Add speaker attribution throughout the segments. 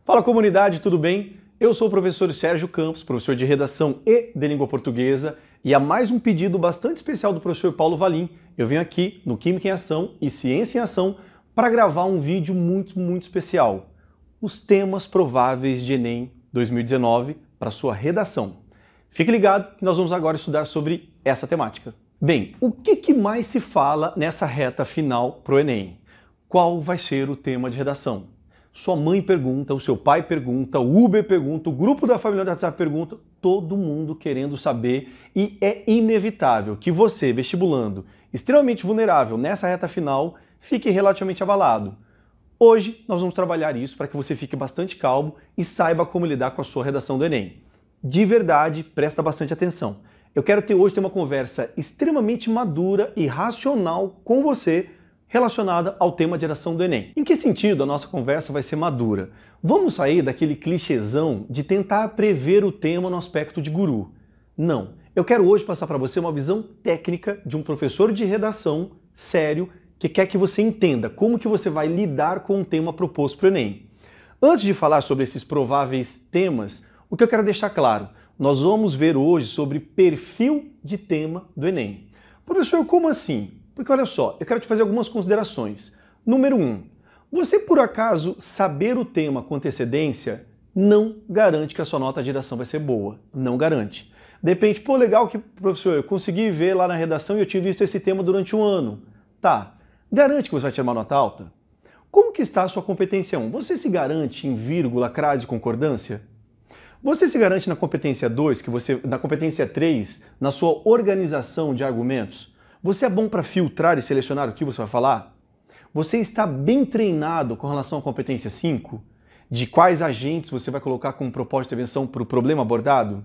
Speaker 1: Fala comunidade, tudo bem? Eu sou o professor Sérgio Campos, professor de redação e de língua portuguesa, e há mais um pedido bastante especial do professor Paulo Valim. Eu venho aqui no Química em Ação e Ciência em Ação para gravar um vídeo muito especial. Os temas prováveis de Enem 2019 para sua redação. Fique ligado que nós vamos agora estudar sobre essa temática. Bem, o que mais se fala nessa reta final para o Enem? Qual vai ser o tema de redação? Sua mãe pergunta, o seu pai pergunta, o Uber pergunta, o grupo da família do WhatsApp pergunta, todo mundo querendo saber, e é inevitável que você, vestibulando, extremamente vulnerável nessa reta final, fique relativamente abalado. Hoje nós vamos trabalhar isso para que você fique bastante calmo e saiba como lidar com a sua redação do Enem. De verdade, presta bastante atenção. Eu quero hoje ter uma conversa extremamente madura e racional com você, relacionada ao tema de redação do Enem. Em que sentido a nossa conversa vai ser madura? Vamos sair daquele clichêzão de tentar prever o tema no aspecto de guru. Não. Eu quero hoje passar para você uma visão técnica de um professor de redação sério que quer que você entenda como que você vai lidar com o tema proposto para o Enem. Antes de falar sobre esses prováveis temas, o que eu quero deixar claro, nós vamos ver hoje sobre perfil de tema do Enem. Professor, como assim? Porque olha só, eu quero te fazer algumas considerações. Número 1, você por acaso saber o tema com antecedência não garante que a sua nota de redação vai ser boa. Não garante. Depende, pô, legal que, professor, eu consegui ver lá na redação e eu tinha visto esse tema durante um ano. Tá, garante que você vai tirar uma nota alta? Como que está a sua competência 1? Você se garante em vírgula, crase e concordância? Você se garante na competência 2, na competência 3, na sua organização de argumentos? Você é bom para filtrar e selecionar o que você vai falar? Você está bem treinado com relação à competência 5? De quais agentes você vai colocar como propósito de intervenção para o problema abordado?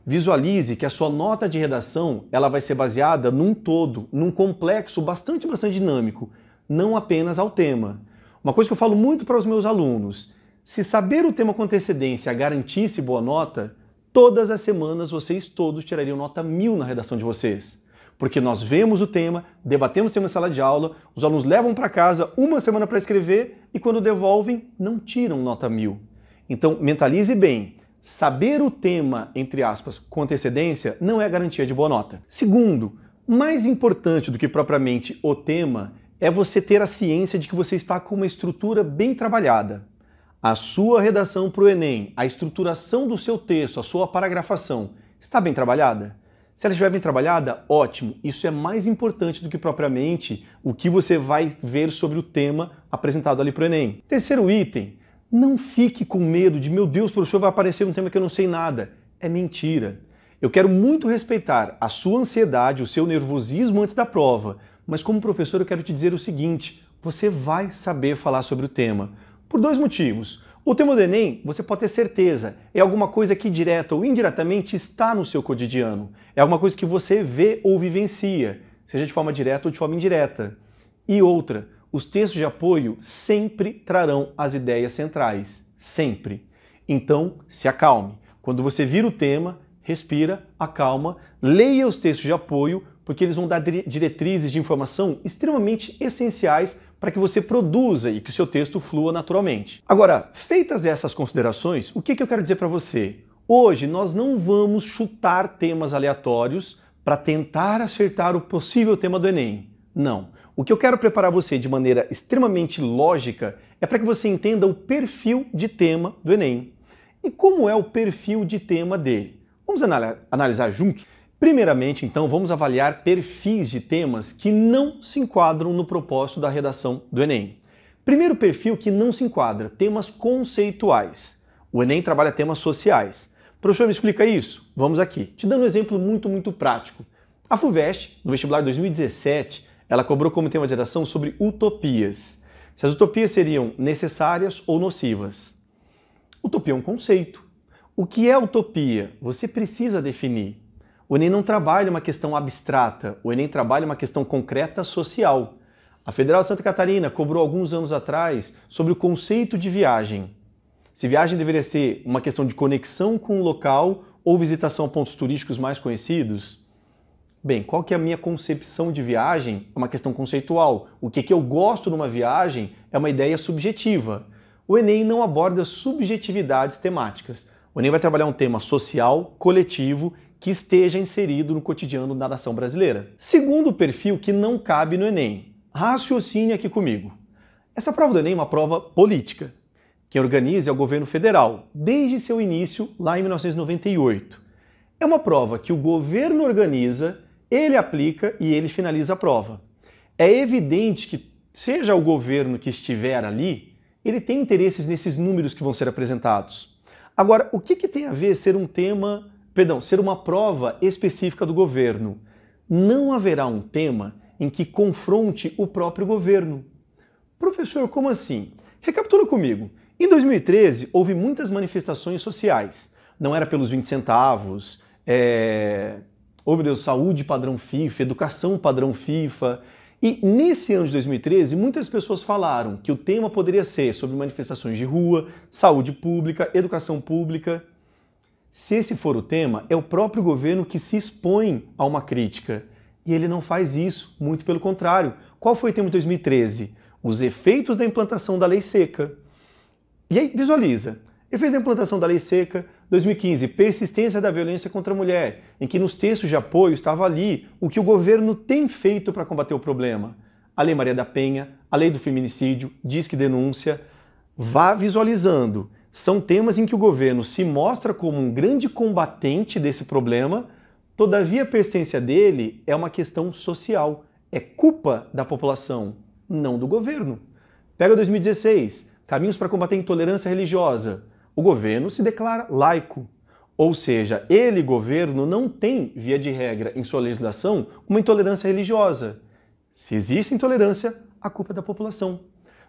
Speaker 1: Visualize que a sua nota de redação ela vai ser baseada num todo, num complexo bastante dinâmico, não apenas ao tema. Uma coisa que eu falo muito para os meus alunos, se saber o tema com antecedência garantisse boa nota, todas as semanas vocês todos tirariam nota 1000 na redação de vocês. Porque nós vemos o tema, debatemos o tema em sala de aula, os alunos levam para casa uma semana para escrever e quando devolvem, não tiram nota 1000. Então, mentalize bem, saber o tema, entre aspas, com antecedência, não é garantia de boa nota. Segundo, mais importante do que propriamente o tema, é você ter a ciência de que você está com uma estrutura bem trabalhada. A sua redação para o Enem, a estruturação do seu texto, a sua paragrafação, está bem trabalhada? Se ela estiver bem trabalhada, ótimo. Isso é mais importante do que propriamente o que você vai ver sobre o tema apresentado ali para o Enem. Terceiro item, não fique com medo de, meu Deus, professor, vai aparecer um tema que eu não sei nada. É mentira. Eu quero muito respeitar a sua ansiedade, o seu nervosismo antes da prova, mas como professor eu quero te dizer o seguinte, você vai saber falar sobre o tema. Por dois motivos. O tema do Enem, você pode ter certeza, é alguma coisa que direta ou indiretamente está no seu cotidiano. É alguma coisa que você vê ou vivencia, seja de forma direta ou de forma indireta. E outra, os textos de apoio sempre trarão as ideias centrais. Sempre. Então, se acalme. Quando você vira o tema, respira, acalma, leia os textos de apoio, porque eles vão dar diretrizes de informação extremamente essenciais para que você produza e que o seu texto flua naturalmente. Agora, feitas essas considerações, o que eu quero dizer para você? Hoje nós não vamos chutar temas aleatórios para tentar acertar o possível tema do Enem. Não. O que eu quero preparar você de maneira extremamente lógica é para que você entenda o perfil de tema do Enem. E como é o perfil de tema dele? Vamos analisar juntos? Primeiramente, então, vamos avaliar perfis de temas que não se enquadram no propósito da redação do Enem. Primeiro perfil que não se enquadra, temas conceituais. O Enem trabalha temas sociais. Professor, me explica isso? Vamos aqui. Te dando um exemplo muito prático. A FUVEST, no vestibular 2017, ela cobrou como tema de redação sobre utopias. Se as utopias seriam necessárias ou nocivas. Utopia é um conceito. O que é utopia? Você precisa definir. O Enem não trabalha uma questão abstrata, o Enem trabalha uma questão concreta social. A Federal de Santa Catarina cobrou alguns anos atrás sobre o conceito de viagem. Se viagem deveria ser uma questão de conexão com o local ou visitação a pontos turísticos mais conhecidos? Bem, qual que é a minha concepção de viagem? É uma questão conceitual. O que eu gosto numa viagem é uma ideia subjetiva. o Enem não aborda subjetividades temáticas. O Enem vai trabalhar um tema social, coletivo, que esteja inserido no cotidiano da nação brasileira. Segundo perfil que não cabe no Enem, raciocine aqui comigo. Essa prova do Enem é uma prova política. Quem organiza é o governo federal, desde seu início lá em 1998. É uma prova que o governo organiza, ele aplica e ele finaliza a prova. É evidente que, seja o governo que estiver ali, ele tem interesses nesses números que vão ser apresentados. Agora, o que tem a ver ser ser uma prova específica do governo? Não haverá um tema em que confronte o próprio governo. Professor, como assim? Recapitula comigo. Em 2013, houve muitas manifestações sociais. Não era pelos 20 centavos, saúde padrão FIFA, educação padrão FIFA. E nesse ano de 2013, muitas pessoas falaram que o tema poderia ser sobre manifestações de rua, saúde pública, educação pública. Se esse for o tema, é o próprio governo que se expõe a uma crítica. E ele não faz isso, muito pelo contrário. Qual foi o tema de 2013? Os efeitos da implantação da lei seca. E aí, visualiza. Efeitos da implantação da lei seca, 2015, persistência da violência contra a mulher, em que nos textos de apoio estava ali o que o governo tem feito para combater o problema. A Lei Maria da Penha, a Lei do Feminicídio, Disque Denúncia. Vá visualizando. São temas em que o governo se mostra como um grande combatente desse problema, todavia a persistência dele é uma questão social, é culpa da população, não do governo. Pega 2016, Caminhos para combater a intolerância religiosa. O governo se declara laico, ou seja, ele, governo, não tem, via de regra, em sua legislação, uma intolerância religiosa. Se existe intolerância, a culpa é da população.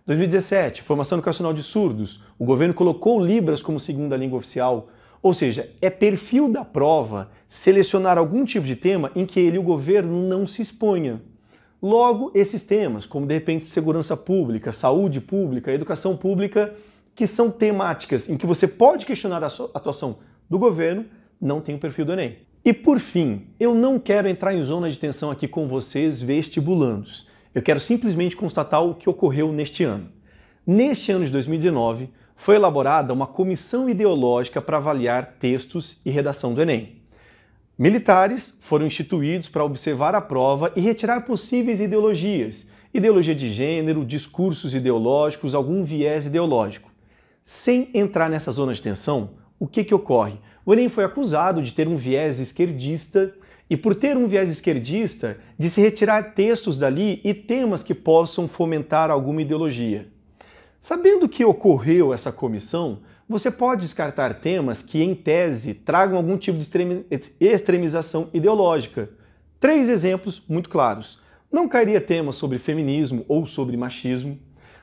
Speaker 1: 2017, Formação Educacional de Surdos. O governo colocou Libras como segunda língua oficial. Ou seja, é perfil da prova selecionar algum tipo de tema em que ele, o governo, não se exponha. Logo, esses temas, como de repente segurança pública, saúde pública, educação pública, que são temáticas em que você pode questionar a atuação do governo, não tem o perfil do Enem. E por fim, eu não quero entrar em zona de tensão aqui com vocês vestibulandos. Eu quero simplesmente constatar o que ocorreu neste ano. Neste ano de 2019, foi elaborada uma comissão ideológica para avaliar textos e redação do Enem. Militares foram instituídos para observar a prova e retirar possíveis ideologias, ideologia de gênero, discursos ideológicos, algum viés ideológico. Sem entrar nessa zona de tensão, o que ocorre? O Enem foi acusado de ter um viés esquerdista e, por ter um viés esquerdista, de se retirar textos dali e temas que possam fomentar alguma ideologia. Sabendo que ocorreu essa comissão, você pode descartar temas que, em tese, tragam algum tipo de extremização ideológica. 3 exemplos muito claros. Não cairia temas sobre feminismo ou sobre machismo.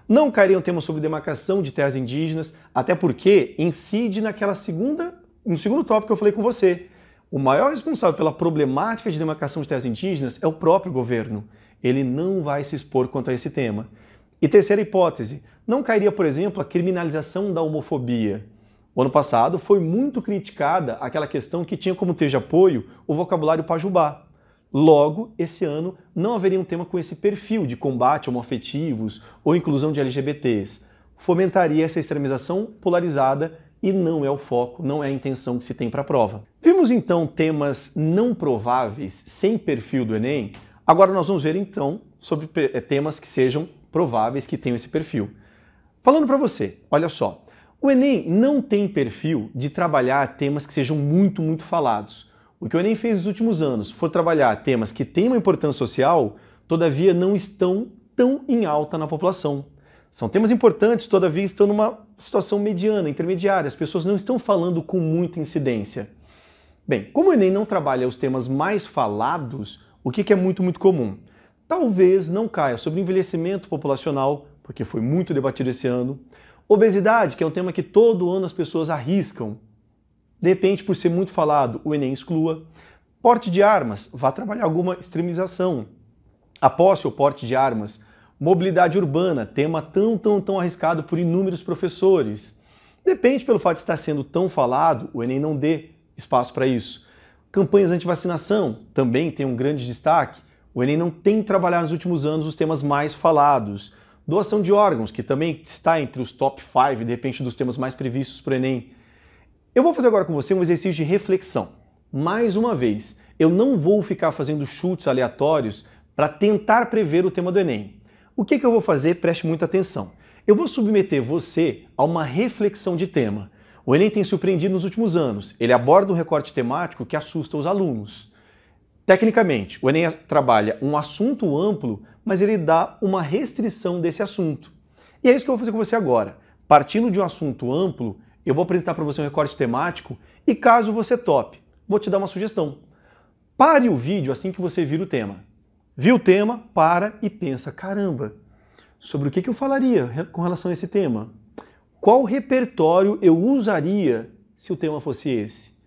Speaker 1: Não cairiam temas sobre demarcação de terras indígenas, até porque incide no segundo tópico que eu falei com você. O maior responsável pela problemática de demarcação de terras indígenas é o próprio governo. Ele não vai se expor quanto a esse tema. E terceira hipótese, não cairia, por exemplo, a criminalização da homofobia. O ano passado foi muito criticada aquela questão que tinha como texto de apoio o vocabulário pajubá. Logo, esse ano não haveria um tema com esse perfil de combate a homoafetivos ou inclusão de LGBTs. Fomentaria essa extremização polarizada e não é o foco, não é a intenção que se tem para a prova. Vimos então temas não prováveis sem perfil do Enem. Agora nós vamos ver então sobre temas que sejam prováveis, que tenham esse perfil. Falando para você, olha só, o Enem não tem perfil de trabalhar temas que sejam muito falados. O que o Enem fez nos últimos anos foi trabalhar temas que têm uma importância social, todavia não estão tão em alta na população. São temas importantes, todavia estão numa situação mediana, intermediária. As pessoas não estão falando com muita incidência. Bem, como o Enem não trabalha os temas mais falados, o que é muito comum? Talvez não caia sobre envelhecimento populacional, porque foi muito debatido esse ano. Obesidade, que é um tema que todo ano as pessoas arriscam. De repente, por ser muito falado, o Enem exclua. Porte de armas, vá trabalhar alguma extremização. A posse ou porte de armas. Mobilidade urbana, tema tão arriscado por inúmeros professores. Depende, pelo fato de estar sendo tão falado, o Enem não dê espaço para isso. Campanhas anti-vacinação também tem um grande destaque. O Enem não tem trabalhado nos últimos anos os temas mais falados. Doação de órgãos, que também está entre os top 5, de repente, dos temas mais previstos para o Enem. Eu vou fazer agora com você um exercício de reflexão. Mais uma vez, eu não vou ficar fazendo chutes aleatórios para tentar prever o tema do Enem. O que eu vou fazer? Preste muita atenção. Eu vou submeter você a uma reflexão de tema. O Enem tem surpreendido nos últimos anos. Ele aborda um recorte temático que assusta os alunos. Tecnicamente, o Enem trabalha um assunto amplo, mas ele dá uma restrição desse assunto. E é isso que eu vou fazer com você agora. Partindo de um assunto amplo, eu vou apresentar para você um recorte temático e caso você tope, vou te dar uma sugestão. Pare o vídeo assim que você vir o tema. Viu o tema, para e pensa, caramba, sobre o que eu falaria com relação a esse tema? Qual repertório eu usaria se o tema fosse esse?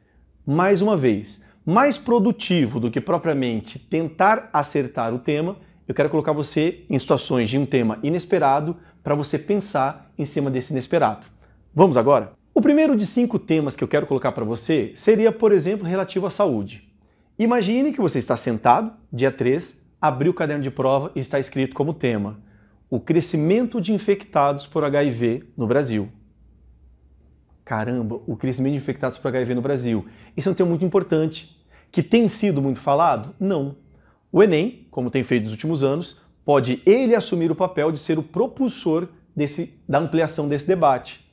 Speaker 1: Mais uma vez, mais produtivo do que propriamente tentar acertar o tema, eu quero colocar você em situações de um tema inesperado para você pensar em cima desse inesperado. Vamos agora? O primeiro de 5 temas que eu quero colocar para você seria, por exemplo, relativo à saúde. Imagine que você está sentado, dia 3, abriu o caderno de prova e está escrito como tema: o crescimento de infectados por HIV no Brasil. Caramba, o crescimento de infectados por HIV no Brasil. Isso é um tema muito importante. Que tem sido muito falado? Não. O Enem, como tem feito nos últimos anos, pode ele assumir o papel de ser o propulsor da ampliação desse debate.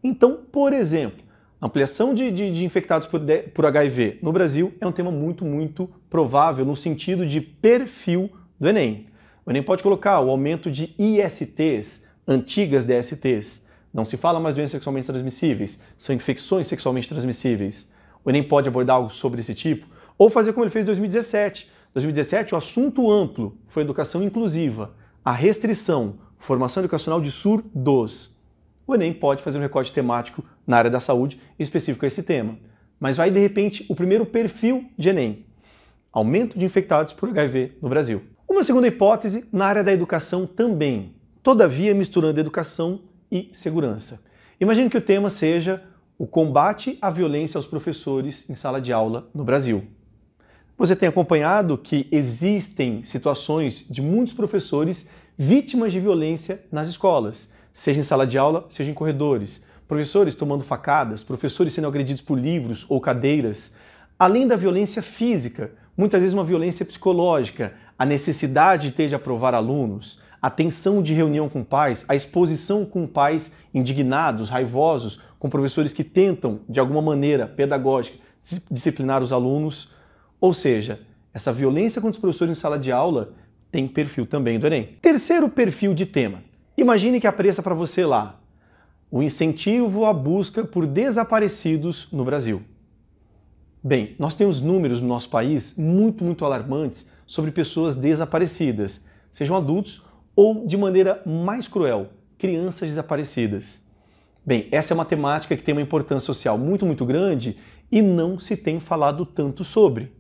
Speaker 1: Então, por exemplo, ampliação de infectados por HIV no Brasil é um tema muito provável no sentido de perfil do Enem. O Enem pode colocar o aumento de ISTs, antigas DSTs. Não se fala mais doenças sexualmente transmissíveis, são infecções sexualmente transmissíveis. O Enem pode abordar algo sobre esse tipo, ou fazer como ele fez em 2017. Em 2017, o assunto amplo foi educação inclusiva, a restrição, formação educacional de surdos. O Enem pode fazer um recorte temático na área da saúde específico a esse tema. Mas vai, de repente, o primeiro perfil de Enem: aumento de infectados por HIV no Brasil. Uma segunda hipótese na área da educação também, todavia misturando educação e segurança. Imagine que o tema seja o combate à violência aos professores em sala de aula no Brasil. Você tem acompanhado que existem situações de muitos professores vítimas de violência nas escolas, seja em sala de aula, seja em corredores. Professores tomando facadas, professores sendo agredidos por livros ou cadeiras. Além da violência física, muitas vezes uma violência psicológica, a necessidade de ter de aprovar alunos, a tensão de reunião com pais, a exposição com pais indignados, raivosos, com professores que tentam, de alguma maneira pedagógica, disciplinar os alunos. Ou seja, essa violência contra os professores em sala de aula tem perfil também do Enem. Terceiro perfil de tema. Imagine que apareça para você lá o incentivo à busca por desaparecidos no Brasil. Bem, nós temos números no nosso país muito alarmantes sobre pessoas desaparecidas, sejam adultos ou, de maneira mais cruel, crianças desaparecidas. Bem, essa é uma temática que tem uma importância social muito grande e não se tem falado tanto sobre.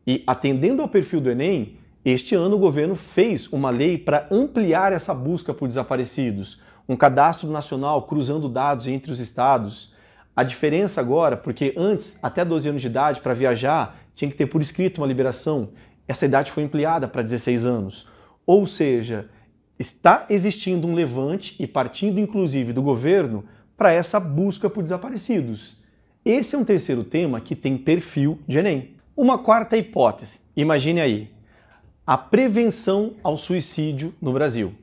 Speaker 1: E, atendendo ao perfil do Enem, este ano o governo fez uma lei para ampliar essa busca por desaparecidos, um cadastro nacional cruzando dados entre os estados. A diferença agora, porque antes, até 12 anos de idade, para viajar, tinha que ter por escrito uma liberação. Essa idade foi ampliada para 16 anos. Ou seja, está existindo um levante e partindo inclusive do governo para essa busca por desaparecidos. Esse é um terceiro tema que tem perfil de Enem. Uma quarta hipótese, imagine aí, a prevenção ao suicídio no Brasil.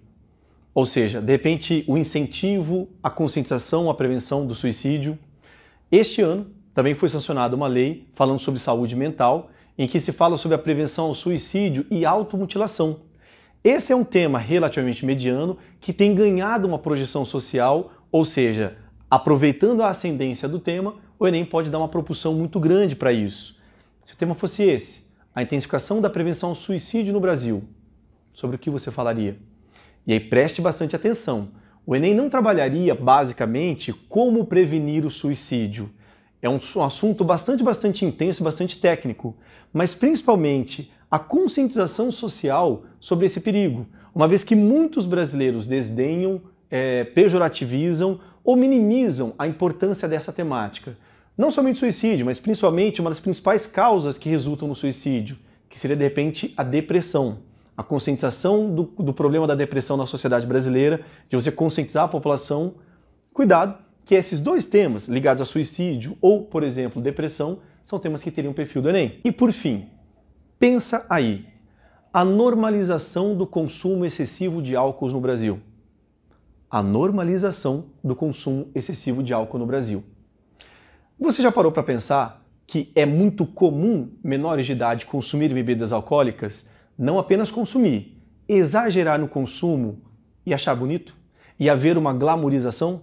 Speaker 1: Ou seja, de repente o incentivo, a conscientização, a prevenção do suicídio. Este ano também foi sancionada uma lei falando sobre saúde mental, em que se fala sobre a prevenção ao suicídio e automutilação. Esse é um tema relativamente mediano que tem ganhado uma projeção social, ou seja, aproveitando a ascendência do tema, o Enem pode dar uma propulsão muito grande para isso. Se o tema fosse esse, a intensificação da prevenção ao suicídio no Brasil, sobre o que você falaria? E aí preste bastante atenção. O Enem não trabalharia basicamente como prevenir o suicídio. É um assunto bastante intenso, bastante técnico, mas principalmente a conscientização social sobre esse perigo, uma vez que muitos brasileiros desdenham, pejorativizam ou minimizam a importância dessa temática. Não somente o suicídio, mas principalmente uma das principais causas que resultam no suicídio, que seria de repente a depressão. a conscientização do problema da depressão na sociedade brasileira, de você conscientizar a população. Cuidado, que esses dois temas, ligados a suicídio ou, por exemplo, depressão, são temas que teriam perfil do Enem. E por fim, pensa aí, a normalização do consumo excessivo de álcool no Brasil. A normalização do consumo excessivo de álcool no Brasil. Você já parou para pensar que é muito comum menores de idade consumir bebidas alcoólicas? Não apenas consumir, exagerar no consumo e achar bonito? E haver uma glamorização?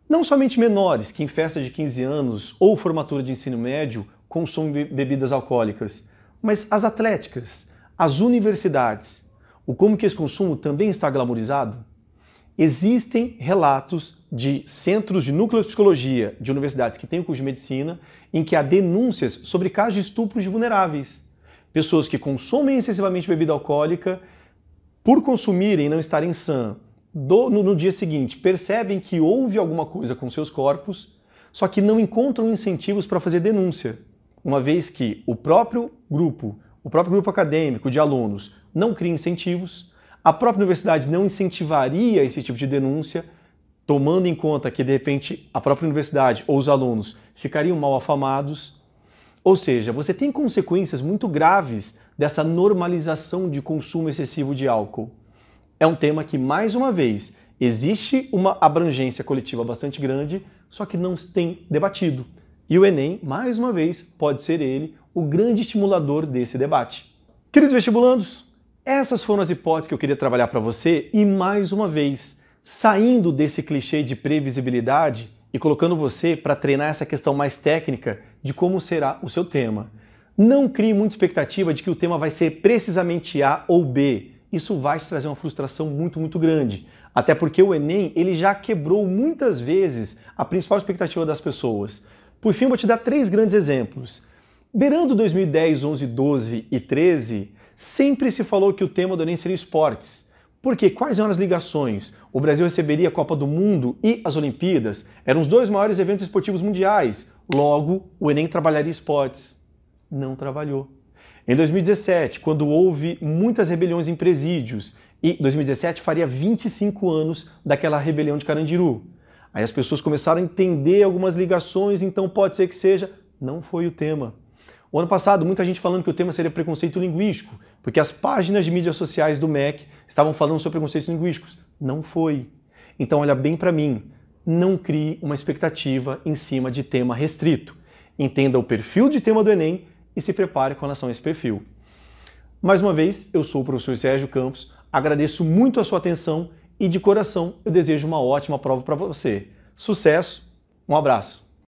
Speaker 1: Não somente menores que em festas de 15 anos ou formatura de ensino médio consomem bebidas alcoólicas, mas as atléticas, as universidades. Como que esse consumo também está glamorizado? Existem relatos de centros de núcleo de psicologia de universidades que têm o curso de medicina em que há denúncias sobre casos de estupros de vulneráveis. Pessoas que consomem excessivamente bebida alcoólica, por consumirem e não estarem sã, no dia seguinte percebem que houve alguma coisa com seus corpos, só que não encontram incentivos para fazer denúncia, uma vez que o próprio grupo acadêmico de alunos não cria incentivos, a própria universidade não incentivaria esse tipo de denúncia, tomando em conta que, de repente, a própria universidade ou os alunos ficariam mal afamados. Ou seja, você tem consequências muito graves dessa normalização de consumo excessivo de álcool. É um tema que, mais uma vez, existe uma abrangência coletiva bastante grande, só que não se tem debatido. E o Enem, mais uma vez, pode ser ele o grande estimulador desse debate. Queridos vestibulandos, essas foram as hipóteses que eu queria trabalhar para você e, mais uma vez, saindo desse clichê de previsibilidade e colocando você para treinar essa questão mais técnica de como será o seu tema. Não crie muita expectativa de que o tema vai ser precisamente A ou B. Isso vai te trazer uma frustração muito grande. Até porque o Enem ele já quebrou muitas vezes a principal expectativa das pessoas. Por fim, eu vou te dar 3 grandes exemplos. Beirando 2010, 11, 12 e 13, sempre se falou que o tema do Enem seria esportes. Porque quais eram as ligações? O Brasil receberia a Copa do Mundo e as Olimpíadas, eram os 2 maiores eventos esportivos mundiais. Logo, o Enem trabalharia esportes. Não trabalhou. Em 2017, quando houve muitas rebeliões em presídios, e 2017 faria 25 anos daquela rebelião de Carandiru. Aí as pessoas começaram a entender algumas ligações, então pode ser que seja. Não foi o tema. O ano passado, muita gente falando que o tema seria preconceito linguístico, porque as páginas de mídias sociais do MEC estavam falando sobre preconceitos linguísticos. Não foi. Então olha bem para mim, não crie uma expectativa em cima de tema restrito. Entenda o perfil de tema do Enem e se prepare com relação a esse perfil. Mais uma vez, eu sou o professor Sérgio Campos, agradeço muito a sua atenção e de coração eu desejo uma ótima prova para você. Sucesso, um abraço!